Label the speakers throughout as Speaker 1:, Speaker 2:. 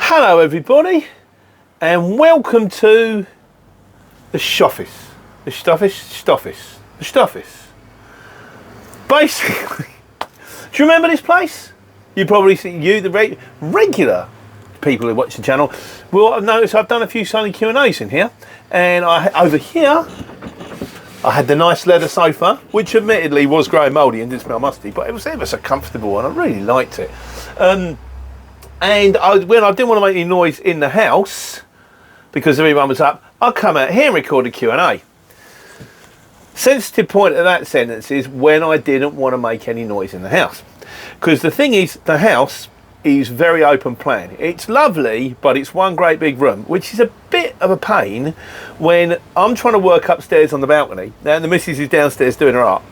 Speaker 1: Hello everybody and welcome to the Sdoffice. The Sdoffice. Basically, do you remember this place? You probably see the regular people who watch the channel will have noticed I've done a few sunny Q&As in here, and over here I had the nice leather sofa, which admittedly was growing mouldy and did smell musty, but it was ever so comfortable and I really liked it. And when I didn't want to make any noise in the house because everyone was up, I'd come out here and record a Q&A. Sensitive point of that sentence is when I didn't want to make any noise in the house. Because the thing is, the house is very open plan. It's lovely, but it's one great big room, which is a bit of a pain when I'm trying to work upstairs on the balcony. Now the missus is downstairs doing her art,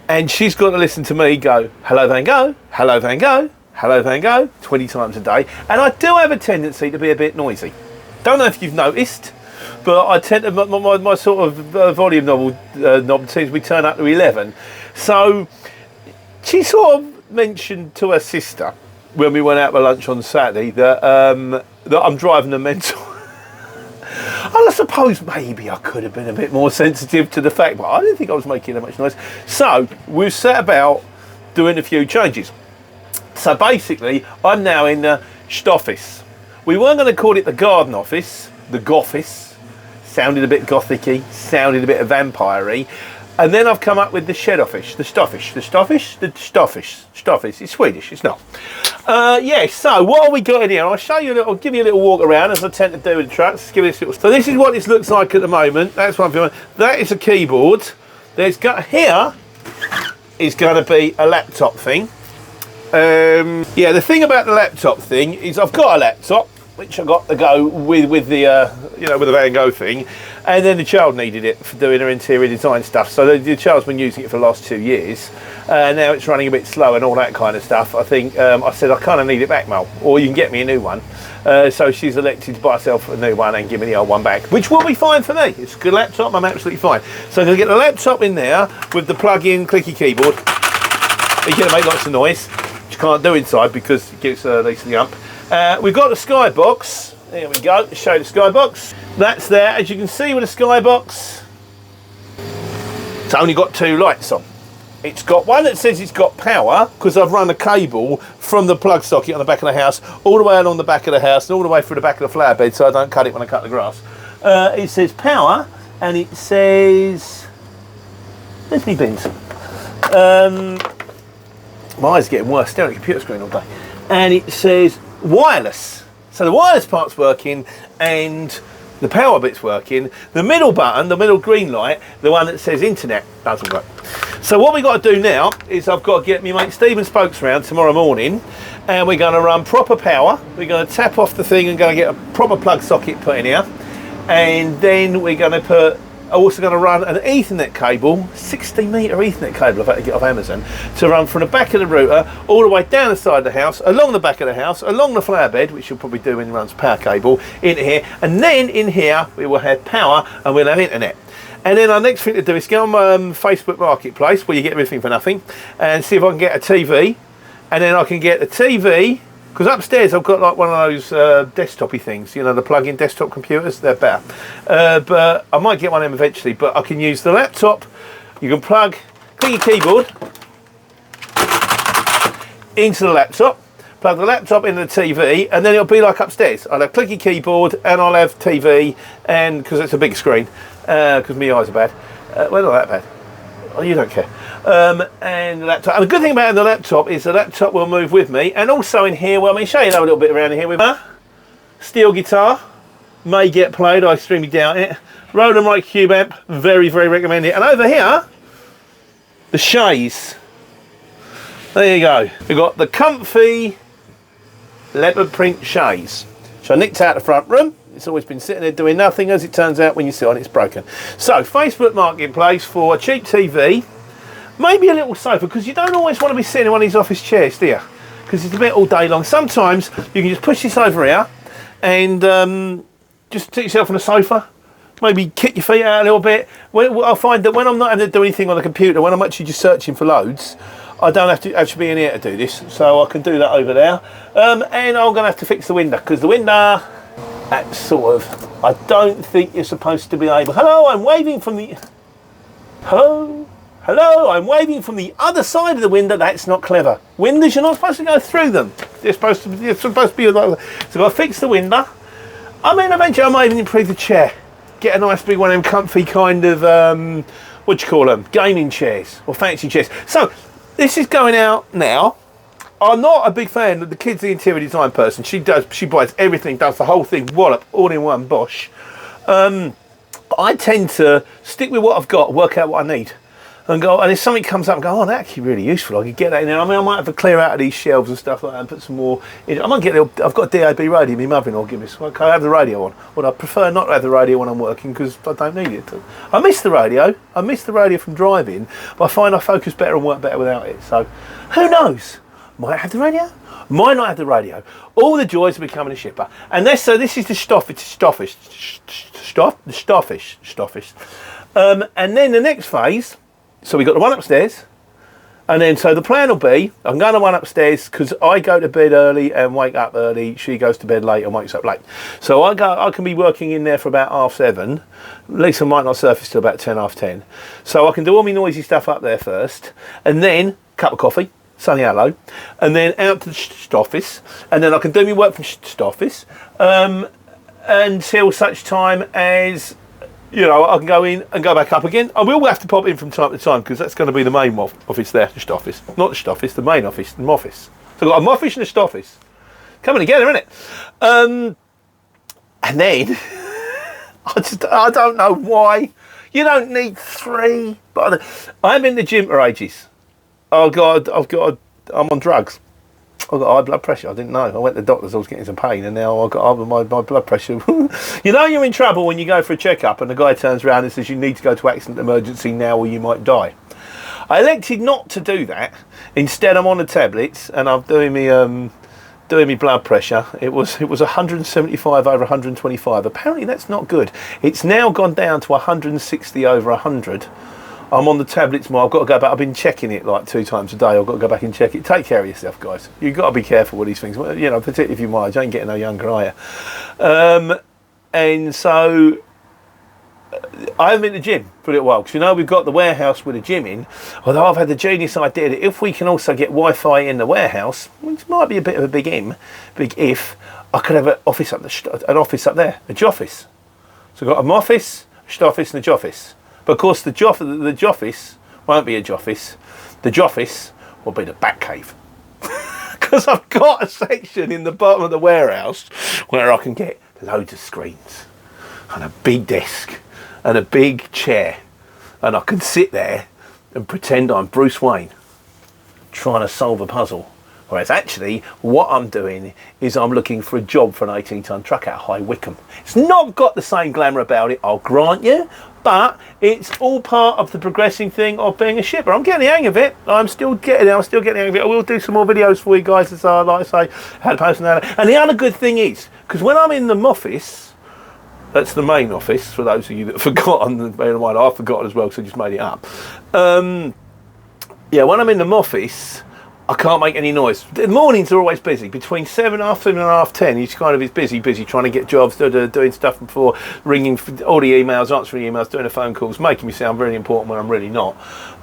Speaker 1: and she's got to listen to me go, hello Van Gogh, hello Van Gogh, hello Van Gogh, 20 times a day. And I do have a tendency to be a bit noisy. Don't know if you've noticed, but I tend to, my sort of volume knob seems to be turned up to 11. So she sort of mentioned to her sister when we went out for lunch on Saturday that I'm driving her mental. And I suppose maybe I could have been a bit more sensitive to the fact, but I didn't think I was making that much noise. So we've set about doing a few changes. So basically, I'm now in the Sdoffice. We weren't going to call it the garden office, the Gothice. Sounded a bit gothic-y, sounded a bit vampire-y. And then I've come up with the shed office, the Sdoffice. It's Swedish, it's not. Yeah, so what have we got in here? I'll show you I'll give you a little walk around as I tend to do with the trucks. Give you this little. So this is what this looks like at the moment. That's what I'm feeling. That is a keyboard. Here is going to be a laptop thing. Yeah, the thing about the laptop thing is I've got a laptop which I got to go with the with the Van Gogh thing, and then the child needed it for doing her interior design stuff. So the child's been using it for the last 2 years. Now it's running a bit slow and all that kind of stuff. I think I said I kind of need it back, Mel, or you can get me a new one. So she's elected to buy herself a new one and give me the old one back, which will be fine for me. It's a good laptop. I'm absolutely fine. So I'm going to get the laptop in there with the plug-in clicky keyboard. You're going to make lots of noise, which you can't do inside because it gets the ump. We've got the skybox. There we go. Let's show you the skybox. That's there. As you can see with the skybox, it's only got 2 lights on. It's got one that says it's got power because I've run a cable from the plug socket on the back of the house all the way along the back of the house and all the way through the back of the flower bed so I don't cut it when I cut the grass. It says power and it says... Where's my bins? My eyes are getting worse staring at the computer screen all day. And it says wireless. So the wireless part's working and the power bit's working. The middle button, the middle green light, the one that says internet, doesn't work. So what we got to do now is I've got to get my mate Stephen Spokes round tomorrow morning, and we're going to run proper power. We're going to tap off the thing and going to get a proper plug socket put in here, and then we're going to put... also going to run an Ethernet cable, 60-metre Ethernet cable I've had to get off Amazon, to run from the back of the router all the way down the side of the house, along the back of the house, along the flower bed, which you'll probably do when it runs power cable, into here. And then in here we will have power and we'll have internet. And then our next thing to do is go on Facebook Marketplace, where you get everything for nothing, and see if I can get a TV. And then I can get the TV, because upstairs I've got like one of those desktop-y things, you know, the plug-in desktop computers. They're better. But I might get one of them eventually, but I can use the laptop. You can plug your keyboard into the laptop, plug the laptop into the TV, and then it'll be like upstairs. I'll have clicky keyboard and I'll have TV, and because it's a big screen, because my eyes are bad. Well, not that bad. Oh, you don't care. And the laptop. And the good thing about the laptop is the laptop will move with me. And also in here, well, let me show you a little bit around here with a steel guitar. May get played, I extremely doubt it. Roland Wright Cube amp, very, very recommend it. And over here, the chaise. There you go. We've got the comfy leopard print chaise. So I nicked out the front room. It's always been sitting there doing nothing. As it turns out, when you sit on it, it's broken. So, Facebook Marketplace for a cheap TV. Maybe a little sofa, because you don't always want to be sitting in one of these office chairs, do you? Because it's a bit all day long. Sometimes you can just push this over here and just sit yourself on a sofa. Maybe kick your feet out a little bit. I find that when I'm not having to do anything on the computer, when I'm actually just searching for loads, I don't have to actually be in here to do this, so I can do that over there. And I'm going to have to fix the window, because the window, that's sort of, I don't think you're supposed to be able... Hello, I'm waving from the... Hello, I'm waving from the other side of the window. That's not clever. Windows, you're not supposed to go through them. You're supposed to be like... So I've fixed the window. I mean, eventually I might even improve the chair. Get a nice big one of them comfy kind of, what do you call them? Gaming chairs or fancy chairs. So this is going out now. I'm not a big fan of the kid's the interior design person. She buys everything, does the whole thing, wallop, all in one, bosh. I tend to stick with what I've got, work out what I need. And go, and if something comes up and go, oh, that's actually really useful, I could get that in there. I mean, I might have to clear out of these shelves and stuff like that and put some more in. I might get I've got a DAB radio, my mother-in-law give me, so I have the radio on. Well, I prefer not to have the radio when I'm working because I don't need it. I miss the radio. I miss the radio from driving, but I find I focus better and work better without it. So, who knows? Might have the radio, might not have the radio. All the joys of becoming a shipper. And this is the Sdoffice. And then the next phase. So we got the one upstairs, and then so the plan will be I'm going to one upstairs because I go to bed early and wake up early. She goes to bed late and wakes up late. So I can be working in there for about 7:30. At least I might not surface till about 10:30. So I can do all my noisy stuff up there first, and then cup of coffee, sunny hello, and then out to the Sdoffice, and then I can do my work from Sdoffice until such time as. You know, I can go in and go back up again. I will have to pop in from time to time because that's going to be the main office there, the Sdoffice. Not the Sdoffice, the main office, the Moffice. So I've got a Moffice and a Sdoffice. Coming together, innit? And then, I don't know why. You don't need 3. But I'm in the gym for ages. I'm on drugs. I've got high blood pressure. I didn't know. I went to the doctors. I was getting some pain, and now I've got my blood pressure. You know you're in trouble when you go for a checkup, and the guy turns around and says you need to go to accident emergency now, or you might die. I elected not to do that. Instead, I'm on the tablets, and I'm doing me blood pressure. It was 175 over 125. Apparently, that's not good. It's now gone down to 160 over 100. I'm on the tablets more. I've got to go back. I've been checking it like 2 times a day. I've got to go back and check it. Take care of yourself, guys. You've got to be careful with these things. You know, particularly if you're my age. I ain't getting no younger, are you? And so I haven't been to the gym for a little while because you know we've got the warehouse with a gym in. Although I've had the genius idea that if we can also get Wi-Fi in the warehouse, which might be a bit of a big if, I could have an office up there, a Joffice. So I've got a Moffice, a Sdoffice, and a Joffice. But of course, the Joffice won't be a Joffice. The Joffice will be the back cave. Because I've got a section in the bottom of the warehouse where I can get loads of screens and a big desk and a big chair. And I can sit there and pretend I'm Bruce Wayne trying to solve a puzzle. Whereas actually, what I'm doing is I'm looking for a job for an 18-ton truck out of High Wycombe. It's not got the same glamour about it, I'll grant you, but it's all part of the progressing thing of being a shipper. I'm getting the hang of it. I'm still getting the hang of it. I will do some more videos for you guys, as I like I say, how to post and that. And the other good thing is, because when I'm in the Moffice, that's the main office, for those of you that have forgotten, bear in mind, I've forgotten as well, so I just made it up. Yeah, when I'm in the Moffice, I can't make any noise. The mornings are always busy. Between 7, half 7 and half 10, he's kind of is busy trying to get jobs, doing stuff before, ringing all the emails, answering emails, doing the phone calls, making me sound really important when I'm really not.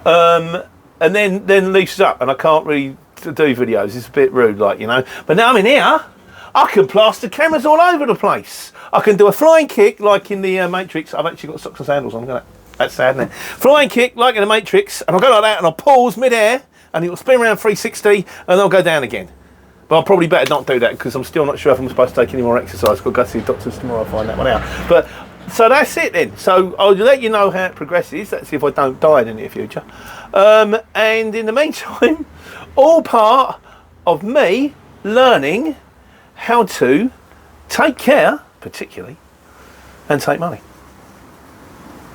Speaker 1: And then leaves up, and I can't really do videos. It's a bit rude, like, you know. But now I'm in here, I can plaster cameras all over the place. I can do a flying kick like in the Matrix. I've actually got socks and sandals on. That's sad, isn't it? Flying kick like in the Matrix, and I'll go like that, and I'll pause mid-air, and it'll spin around 360 and they'll go down again. But I'll probably better not do that because I'm still not sure if I'm supposed to take any more exercise. I've got to go see the doctors tomorrow, I'll find that one out. But so that's it then. So I'll let you know how it progresses. That's if I don't die in the near future. And in the meantime, all part of me learning how to take care, particularly, and take money.